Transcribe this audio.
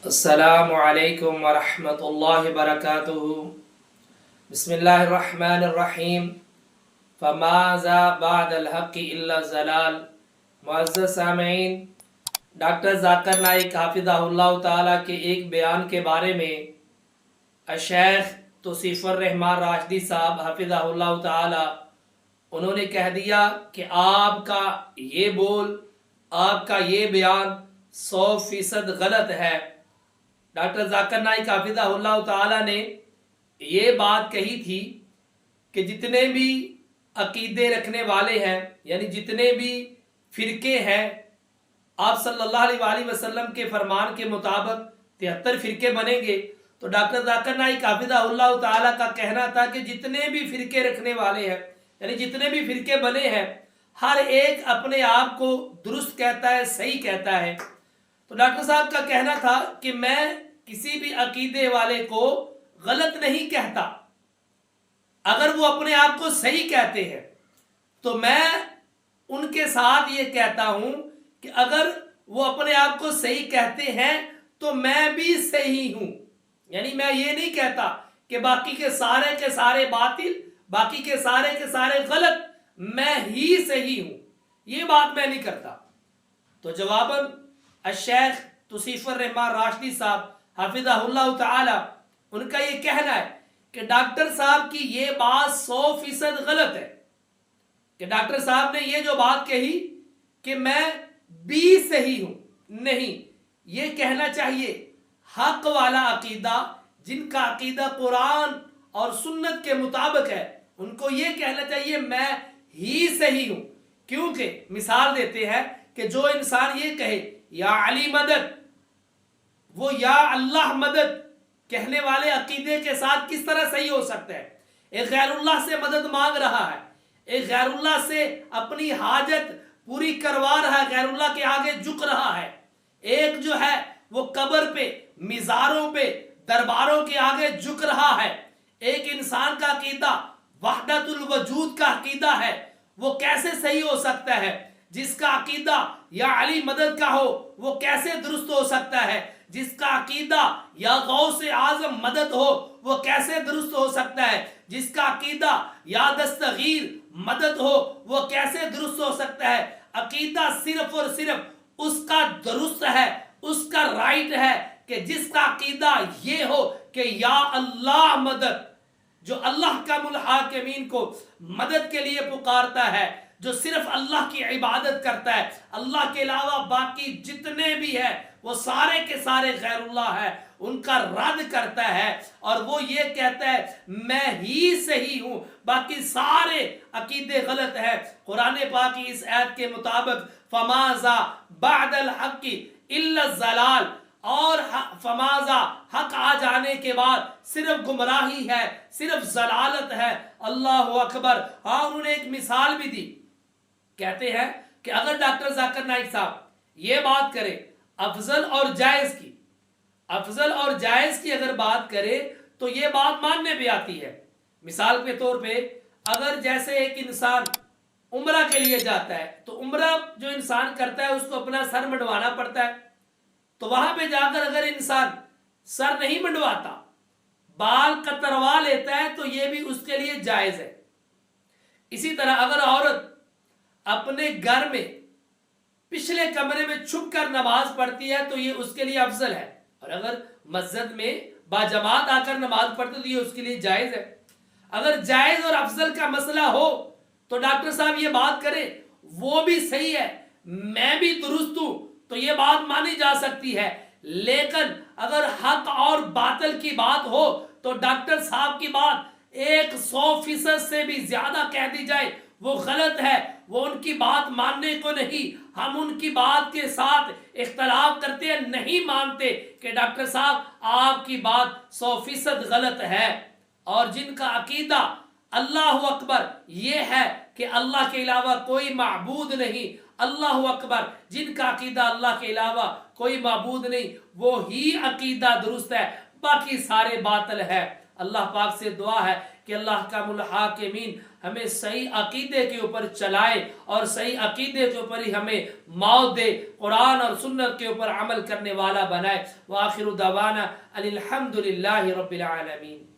السلام علیکم ورحمۃ اللہ وبرکاتہ۔ بسم اللہ الرحمن الرحیم۔ فماذا بعد الحق الا الضلال۔ معزز سامعین، ڈاکٹر ذاکر نائک حافظہ اللہ تعالیٰ کے ایک بیان کے بارے میں الشیخ توصیف الرحمن راشدی صاحب حافظہ اللہ تعالیٰ انہوں نے کہہ دیا کہ آپ کا یہ بول، آپ کا یہ بیان 100% غلط ہے۔ ڈاکٹر ذاکر نائک حافظہ اللہ تعالیٰ نے یہ بات کہی تھی کہ جتنے بھی عقیدے رکھنے والے ہیں، یعنی جتنے بھی فرقے ہیں، آپ صلی اللہ علیہ وآلہ وسلم کے فرمان کے مطابق 73 فرقے بنیں گے۔ تو ڈاکٹر ذاکر نائک حافظہ اللہ تعالیٰ کا کہنا تھا کہ جتنے بھی فرقے رکھنے والے ہیں، یعنی جتنے بھی فرقے بنے ہیں، ہر ایک اپنے آپ کو درست کہتا ہے، صحیح کہتا ہے۔ تو ڈاکٹر صاحب کا کہنا تھا کہ میں کسی بھی عقیدے والے کو غلط نہیں کہتا، اگر وہ اپنے آپ کو صحیح کہتے ہیں تو میں ان کے ساتھ یہ کہتا ہوں کہ اگر وہ اپنے آپ کو صحیح کہتے ہیں تو میں بھی صحیح ہوں۔ یعنی میں یہ نہیں کہتا کہ باقی کے سارے باطل، باقی کے سارے غلط، میں ہی صحیح ہوں، یہ بات میں نہیں کرتا۔ تو جواباً الشیخ توصیف الرحمن راشدی صاحب حافظہ اللہ تعالی ان کا یہ کہنا ہے کہ ڈاکٹر صاحب کی یہ بات 100% غلط ہے، کہ ڈاکٹر صاحب نے یہ جو بات کہی کہ میں بھی صحیح ہوں، نہیں، یہ کہنا چاہیے حق والا عقیدہ، جن کا عقیدہ قرآن اور سنت کے مطابق ہے، ان کو یہ کہنا چاہیے میں ہی صحیح ہوں۔ کیونکہ مثال دیتے ہیں کہ جو انسان یہ کہے یا علی مدد، وہ یا اللہ مدد کہنے والے عقیدے کے ساتھ کس طرح صحیح ہو سکتا ہے؟ ایک غیر اللہ سے مدد مانگ رہا ہے، ایک غیر اللہ سے اپنی حاجت پوری کروا رہا ہے، غیر اللہ کے آگے جھک رہا ہے، ایک جو ہے وہ قبر پہ، مزاروں پہ، درباروں کے آگے جھک رہا ہے۔ ایک انسان کا عقیدہ وحدت الوجود کا عقیدہ ہے، وہ کیسے صحیح ہو سکتا ہے؟ جس کا عقیدہ یا علی مدد کا ہو وہ کیسے درست ہو سکتا ہے؟ جس کا عقیدہ یا غوث اعظم مدد ہو وہ کیسے درست ہو سکتا ہے؟ جس کا عقیدہ یا دستغیر مدد ہو وہ کیسے درست ہو سکتا ہے؟ عقیدہ صرف اور صرف اس کا درست ہے، اس کا رائٹ ہے کہ جس کا عقیدہ یہ ہو کہ یا اللہ مدد، جو اللہ کا الحاکمین کو مدد کے لیے پکارتا ہے، جو صرف اللہ کی عبادت کرتا ہے، اللہ کے علاوہ باقی جتنے بھی ہیں وہ سارے کے سارے غیر اللہ ہے، ان کا رد کرتا ہے، اور وہ یہ کہتا ہے میں ہی صحیح ہوں، باقی سارے عقیدے غلط ہیں۔ قرآن پاک کی اس آیت کے مطابق فماذا بعد الحق الا الضلال، اور فماذا حق آ جانے کے بعد صرف گمراہی ہے، صرف ضلالت ہے۔ اللہ اکبر۔ ہاں، انہوں نے ایک مثال بھی دی، کہتے ہیں کہ اگر ڈاکٹر ذاکر نائک صاحب یہ بات کرے افضل اور جائز کی، افضل اور جائز کی اگر بات کرے تو یہ بات ماننے پہ آتی ہے۔ مثال کے طور پہ اگر جیسے ایک انسان عمرہ کے لیے جاتا ہے تو عمرہ جو انسان کرتا ہے اس کو اپنا سر منڈوانا پڑتا ہے، تو وہاں پہ جا کر اگر انسان سر نہیں منڈواتا، بال کتروا لیتا ہے تو یہ بھی اس کے لیے جائز ہے۔ اسی طرح اگر عورت اپنے گھر میں پچھلے کمرے میں چھپ کر نماز پڑھتی ہے تو یہ اس کے لیے افضل ہے، اور اگر مسجد میں باجماعت آ کر نماز پڑھتی ہے تو یہ اس کے لیے جائز ہے۔ اگر جائز اور افضل کا مسئلہ ہو تو ڈاکٹر صاحب یہ بات کرے وہ بھی صحیح ہے، میں بھی درست ہوں، تو یہ بات مانی جا سکتی ہے۔ لیکن اگر حق اور باطل کی بات ہو تو ڈاکٹر صاحب کی بات 100% سے بھی زیادہ کہہ دی جائے وہ غلط ہے، وہ ان کی بات ماننے کو نہیں۔ ہم ان کی بات کے ساتھ اختلاف کرتے ہیں، نہیں مانتے کہ ڈاکٹر صاحب آپ کی بات 100% غلط ہے۔ اور جن کا عقیدہ اللہ اکبر یہ ہے کہ اللہ کے علاوہ کوئی معبود نہیں، اللہ اکبر، جن کا عقیدہ اللہ کے علاوہ کوئی معبود نہیں، وہی عقیدہ درست ہے، باقی سارے باطل ہے۔ اللہ پاک سے دعا ہے کہ اللہ احکام الحاکمین ہمیں صحیح عقیدے کے اوپر چلائے اور صحیح عقیدے کے اوپر ہی ہمیں موت دے، قرآن اور سنت کے اوپر عمل کرنے والا بنائے۔ وآخر دعوانا الحمد للہ رب العالمین۔